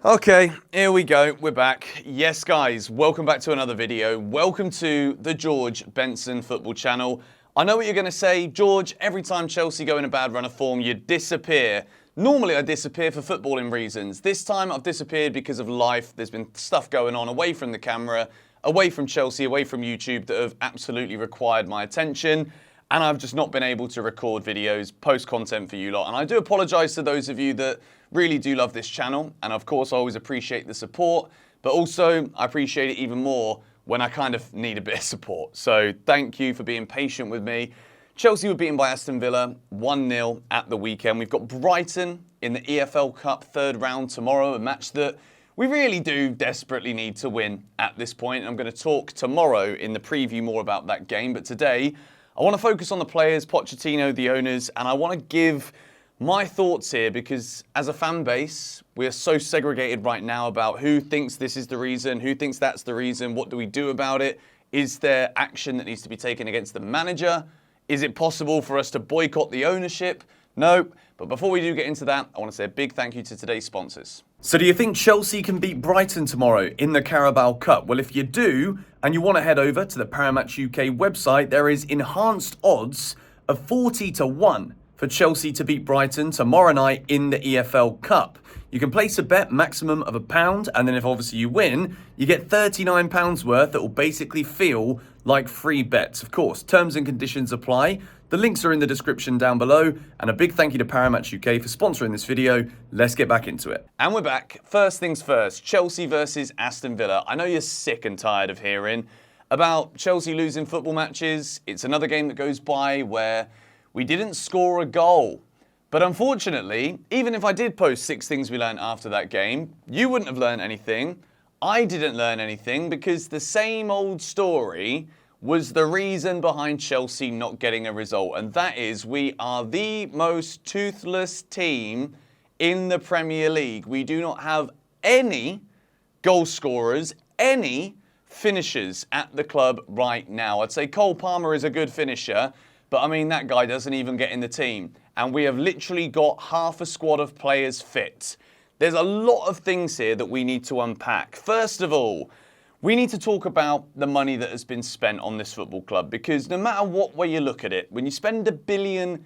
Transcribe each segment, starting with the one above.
Okay, here we go. We're back. Yes, guys, welcome back to another video. Welcome to the George Benson football channel. I know what you're going to say. George, every time Chelsea go in a bad run of form, you disappear. Normally, I disappear for footballing reasons. This time, I've disappeared because of life. There's been stuff going on away from the camera, away from Chelsea, away from YouTube that have absolutely required my attention. And I've just not been able to record videos, post content for you lot. And I do apologise to those of you that really do love this channel. And of course, I always appreciate the support. But also, I appreciate it even more when I kind of need a bit of support. So thank you for being patient with me. Chelsea were beaten by Aston Villa 1-0 at the weekend. We've got Brighton in the EFL Cup third round tomorrow, a match that we really do desperately need to win at this point. I'm going to talk tomorrow in the preview more about that game. But today, I want to focus on the players, Pochettino, the owners, and I want to give my thoughts here because as a fan base, we are so segregated right now about who thinks this is the reason, who thinks that's the reason, what do we do about it? Is there action that needs to be taken against the manager? Is it possible for us to boycott the ownership? No. But before we do get into that, I want to say a big thank you to today's sponsors. So do you think Chelsea can beat Brighton tomorrow in the Carabao Cup? Well, if you do, and you want to head over to the Paramount UK website, there is enhanced odds of 40-1 for Chelsea to beat Brighton tomorrow night in the EFL Cup. You can place a bet maximum of £1, and then if obviously you win, you get £39 worth that will basically feel like free bets. Of course, terms and conditions apply. The links are in the description down below, and a big thank you to Paramount UK for sponsoring this video. Let's get back into it. And we're back. First things first, Chelsea versus Aston Villa. I know you're sick and tired of hearing about Chelsea losing football matches. It's another game that goes by where we didn't score a goal. But unfortunately, even if I did post 6 things we learned after that game, you wouldn't have learned anything. I didn't learn anything because the same old story was the reason behind Chelsea not getting a result. And that is we are the most toothless team in the Premier League. We do not have any goal scorers, any finishers at the club right now. I'd say Cole Palmer is a good finisher, but I mean, that guy doesn't even get in the team. And we have literally got half a squad of players fit. There's a lot of things here that we need to unpack. First of all, we need to talk about the money that has been spent on this football club, because no matter what way you look at it, when you spend £1 billion,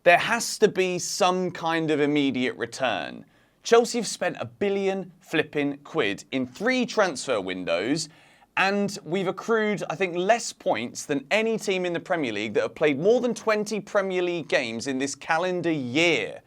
there has to be some kind of immediate return. Chelsea have spent £1 billion flipping quid in 3 transfer windows, and we've accrued, I think, less points than any team in the Premier League that have played more than 20 Premier League games in this calendar year.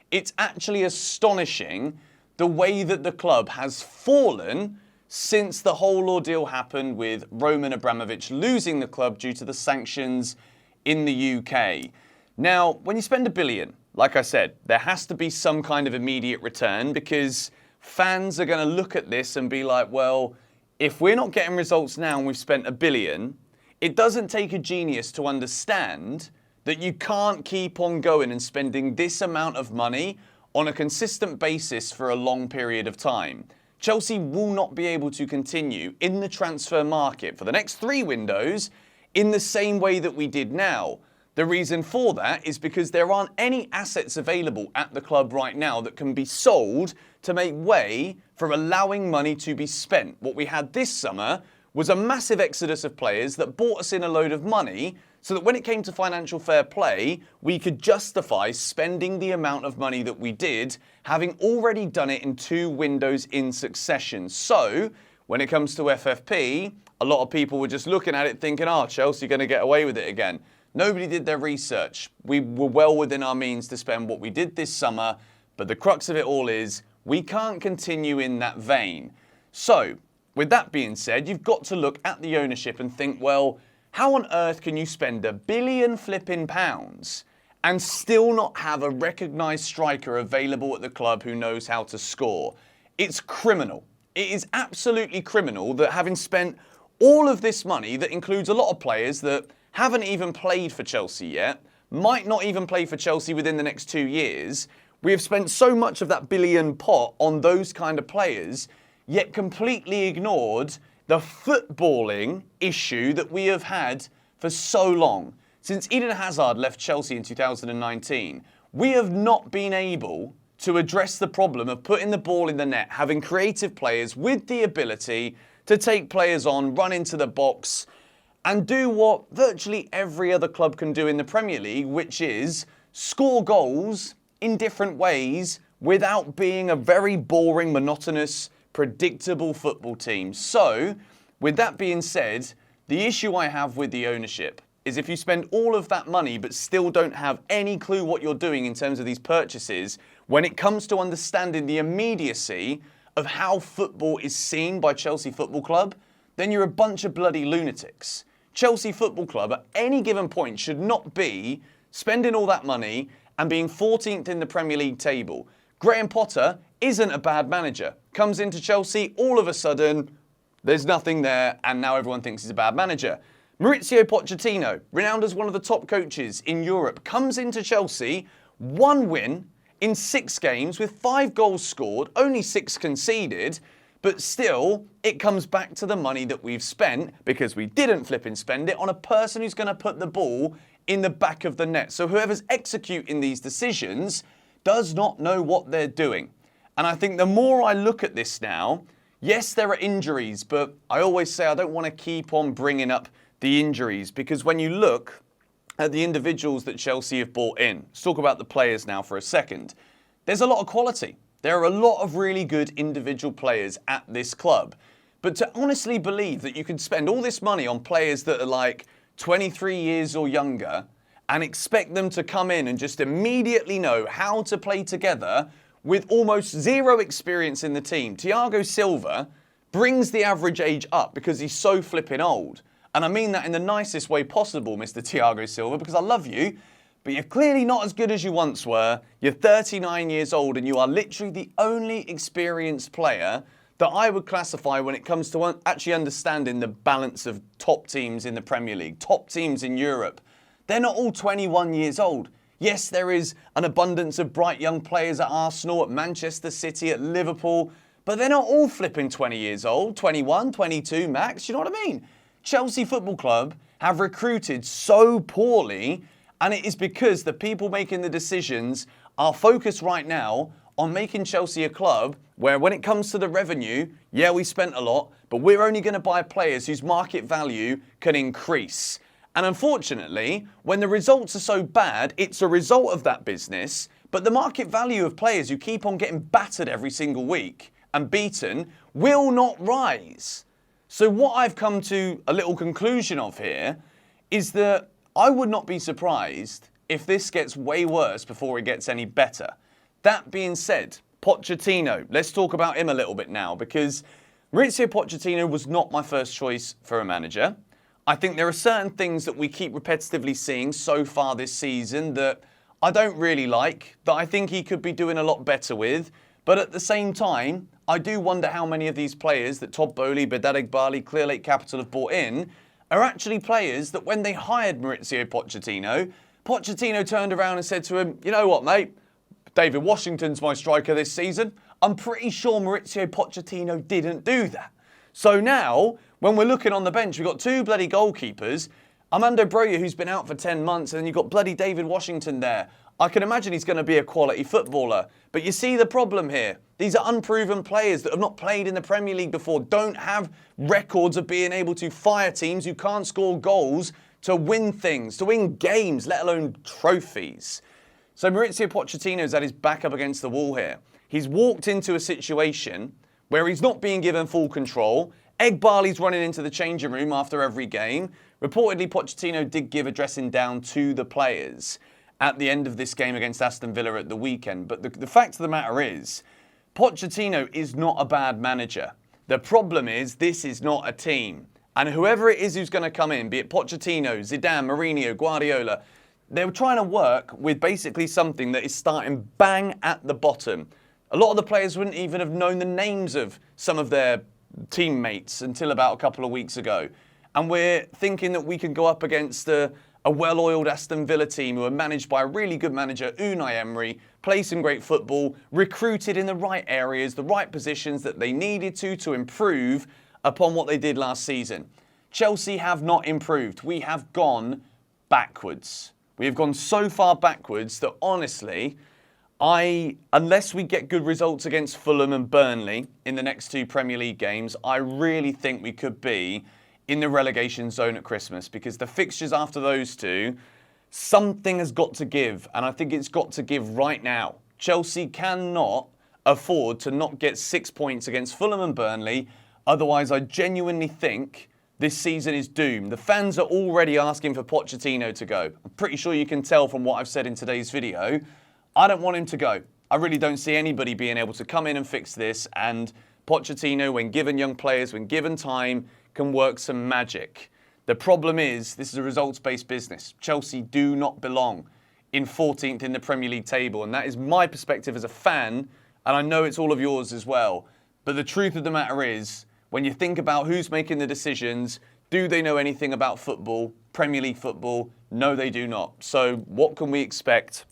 It's actually astonishing the way that the club has fallen since the whole ordeal happened with Roman Abramovich losing the club due to the sanctions in the UK. Now, when you spend £1 billion, like I said, there has to be some kind of immediate return, because fans are going to look at this and be like, well, if we're not getting results now and we've spent £1 billion, it doesn't take a genius to understand that you can't keep on going and spending this amount of money on a consistent basis for a long period of time. Chelsea will not be able to continue in the transfer market for the next 3 windows in the same way that we did now. The reason for that is because there aren't any assets available at the club right now that can be sold to make way for allowing money to be spent. What we had this summer was a massive exodus of players that bought us in a load of money, so that when it came to financial fair play, we could justify spending the amount of money that we did, having already done it in 2 windows in succession. So, when it comes to FFP, a lot of people were just looking at it thinking, Chelsea are going to get away with it again. Nobody did their research. We were well within our means to spend what we did this summer, but the crux of it all is we can't continue in that vein. So, with that being said, you've got to look at the ownership and think, well, how on earth can you spend £1 billion flipping pounds and still not have a recognised striker available at the club who knows how to score? It's criminal. It is absolutely criminal that having spent all of this money, that includes a lot of players that haven't even played for Chelsea yet, might not even play for Chelsea within the next 2 years, we have spent so much of that billion pot on those kind of players, yet completely ignored the footballing issue that we have had for so long. Since Eden Hazard left Chelsea in 2019, we have not been able to address the problem of putting the ball in the net, having creative players with the ability to take players on, run into the box, and do what virtually every other club can do in the Premier League, which is score goals in different ways without being a very boring, monotonous, predictable football team. So, with that being said, the issue I have with the ownership is if you spend all of that money but still don't have any clue what you're doing in terms of these purchases, when it comes to understanding the immediacy of how football is seen by Chelsea Football Club, then you're a bunch of bloody lunatics. Chelsea Football Club at any given point should not be spending all that money and being 14th in the Premier League table. Graham Potter isn't a bad manager. Comes into Chelsea, all of a sudden, there's nothing there, and now everyone thinks he's a bad manager. Maurizio Pochettino, renowned as one of the top coaches in Europe, comes into Chelsea, 1 win in 6 games with 5 goals scored, only 6 conceded, but still, it comes back to the money that we've spent, because we didn't flip and spend it, on a person who's going to put the ball in the back of the net. So whoever's executing these decisions does not know what they're doing. And I think the more I look at this now, yes, there are injuries, but I always say I don't want to keep on bringing up the injuries, because when you look at the individuals that Chelsea have bought in, let's talk about the players now for a second, there's a lot of quality. There are a lot of really good individual players at this club. But to honestly believe that you can spend all this money on players that are like 23 years or younger and expect them to come in and just immediately know how to play together with almost zero experience in the team. Thiago Silva brings the average age up because he's so flipping old. And I mean that in the nicest way possible, Mr. Thiago Silva, because I love you, but you're clearly not as good as you once were. You're 39 years old and you are literally the only experienced player that I would classify when it comes to actually understanding the balance of top teams in the Premier League, top teams in Europe. They're not all 21 years old. Yes, there is an abundance of bright young players at Arsenal, at Manchester City, at Liverpool, but they're not all flipping 20 years old, 21, 22 max, you know what I mean? Chelsea Football Club have recruited so poorly, and it is because the people making the decisions are focused right now on making Chelsea a club where when it comes to the revenue, yeah, we spent a lot, but we're only going to buy players whose market value can increase. And unfortunately, when the results are so bad, it's a result of that business, but the market value of players who keep on getting battered every single week and beaten will not rise. So what I've come to a little conclusion of here is that I would not be surprised if this gets way worse before it gets any better. That being said, Pochettino, let's talk about him a little bit now, because Maurizio Pochettino was not my first choice for a manager. I think there are certain things that we keep repetitively seeing so far this season that I don't really like, that I think he could be doing a lot better with. But at the same time, I do wonder how many of these players that Todd Boehly, Bedad Eghbali, Clear Lake Capital have bought in are actually players that when they hired Maurizio Pochettino, Pochettino turned around and said to him, you know what, mate, David Washington's my striker this season. I'm pretty sure Maurizio Pochettino didn't do that. So now, when we're looking on the bench, we've got 2 bloody goalkeepers, Armando Broja, who's been out for 10 months, and then you've got bloody David Washington there. I can imagine he's going to be a quality footballer. But you see the problem here. These are unproven players that have not played in the Premier League before, don't have records of being able to fire teams who can't score goals to win things, to win games, let alone trophies. So Maurizio Pochettino's had his back up against the wall here. He's walked into a situation where he's not being given full control. Eghbali's running into the changing room after every game. Reportedly, Pochettino did give a dressing down to the players at the end of this game against Aston Villa at the weekend. But the fact of the matter is, Pochettino is not a bad manager. The problem is, this is not a team. And whoever it is who's going to come in, be it Pochettino, Zidane, Mourinho, Guardiola, they're trying to work with basically something that is starting bang at the bottom. A lot of the players wouldn't even have known the names of some of their teammates until about a couple of weeks ago. And we're thinking that we can go up against a well-oiled Aston Villa team who are managed by a really good manager, Unai Emery, play some great football, recruited in the right areas, the right positions that they needed to improve upon what they did last season. Chelsea have not improved. We have gone backwards. We have gone so far backwards that honestly, Unless we get good results against Fulham and Burnley in the next 2 Premier League games, I really think we could be in the relegation zone at Christmas, because the fixtures after those 2, something has got to give, and I think it's got to give right now. Chelsea cannot afford to not get 6 points against Fulham and Burnley, otherwise I genuinely think this season is doomed. The fans are already asking for Pochettino to go. I'm pretty sure you can tell from what I've said in today's video. I don't want him to go. I really don't see anybody being able to come in and fix this, and Pochettino, when given young players, when given time, can work some magic. The problem is, this is a results-based business. Chelsea do not belong in 14th in the Premier League table, and that is my perspective as a fan, and I know it's all of yours as well. But the truth of the matter is, when you think about who's making the decisions, do they know anything about football, Premier League football? No, they do not. So what can we expect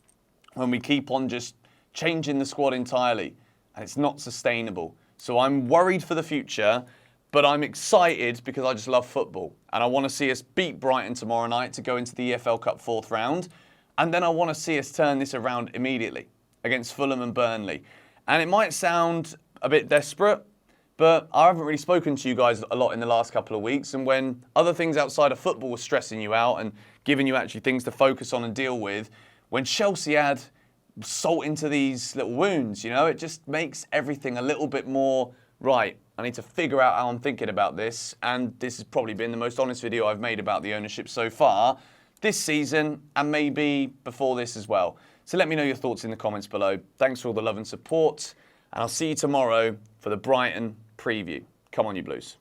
when we keep on just changing the squad entirely? And it's not sustainable. So I'm worried for the future, but I'm excited because I just love football. And I want to see us beat Brighton tomorrow night to go into the EFL Cup 4th round. And then I want to see us turn this around immediately against Fulham and Burnley. And it might sound a bit desperate, but I haven't really spoken to you guys a lot in the last couple of weeks. And when other things outside of football were stressing you out and giving you actually things to focus on and deal with, when Chelsea add salt into these little wounds, you know, it just makes everything a little bit more right. I need to figure out how I'm thinking about this. And this has probably been the most honest video I've made about the ownership so far this season, and maybe before this as well. So let me know your thoughts in the comments below. Thanks for all the love and support. And I'll see you tomorrow for the Brighton preview. Come on, you Blues.